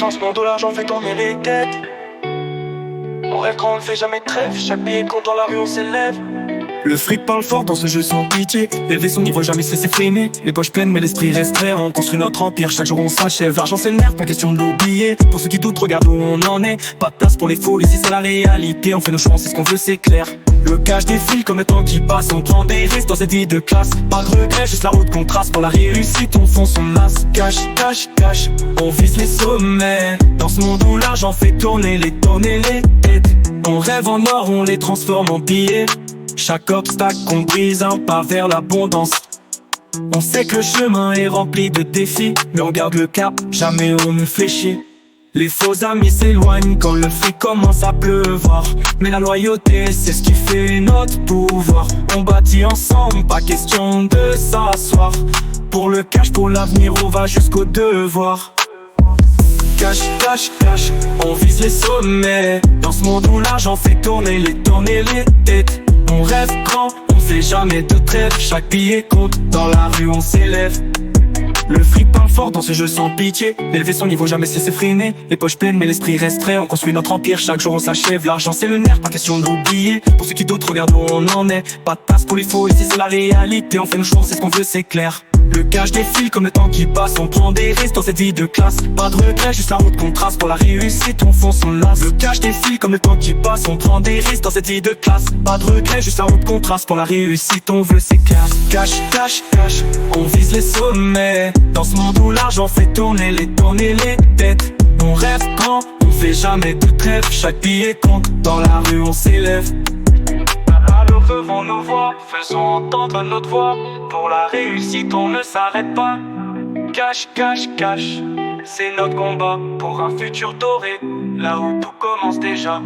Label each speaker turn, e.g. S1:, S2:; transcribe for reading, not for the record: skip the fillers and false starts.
S1: Dans ce monde où l'argent fait tourner les têtes, on rêve quand on ne fait jamais de trêve. Chaque billet compte dans la rue, on s'élève. Le fric parle fort dans ce jeu sans pitié. Élever son niveau, jamais se laisser freiner. Les poches pleines mais l'esprit restreint. On construit notre empire, chaque jour on s'achève. L'argent c'est le nerf, pas question de l'oublier. Pour ceux qui doutent, regarde où on en est. Pas de place pour les fous, ici c'est la réalité. On fait nos choix, on sait ce qu'on veut, c'est clair. Le cash défile comme le temps qui passe. On prend des risques dans cette vie de classe. Pas de regret, juste la route qu'on trace. Pour la réussite, on fonce, on lasse. Cash, cash, cash, on vise les sommets. Dans ce monde où l'argent fait tourner les tonnes et les têtes. On rêve en or, on les transforme en billets. Chaque obstacle qu'on brise, un pas vers l'abondance. On sait que le chemin est rempli de défis, mais on garde le cap, jamais on ne fléchit. Les faux amis s'éloignent quand le fric commence à pleuvoir. Mais la loyauté, c'est ce qui fait notre pouvoir. On bâtit ensemble, pas question de s'asseoir. Pour le cash, pour l'avenir, on va jusqu'au devoir. Cash, cash, cash, on vise les sommets. Dans ce monde où l'argent fait tourner les tonnes et les têtes. On rêve grand, on fait jamais de trêve. Chaque billet compte, dans la rue on s'élève. Le fric parle fort dans ce jeu sans pitié. Élever son niveau, jamais cesser freiner. Les poches pleines mais l'esprit restreint. On construit notre empire, chaque jour on s'achève. L'argent c'est le nerf, pas question de l'oublier. Pour ceux qui doutent, regarde où on en est. Pas de place pour les faux, ici c'est la réalité. On fait nos choix, c'est ce qu'on veut, c'est clair. Le cash défile comme le temps qui passe. On prend des risques dans cette vie de classe. Pas de regret, juste la route qu'on trace. Pour la réussite, on fonce, on lasse. Le cash défile comme le temps qui passe. On prend des risques dans cette vie de classe. Pas de regret, juste la route qu'on trace. Pour la réussite, on veut, c'est clair. Cash, cash, cash, on vise les sommets. Dans ce monde où l'argent fait tourner les tonnes et les têtes. On rêve grand, on fait jamais de trêve. Chaque billet compte, dans la rue on s'élève. Alors faisons nos voix, faisons entendre notre voix. Pour la réussite on ne s'arrête pas. Cash, cash, cash, c'est notre combat. Pour un futur doré, là où tout commence déjà.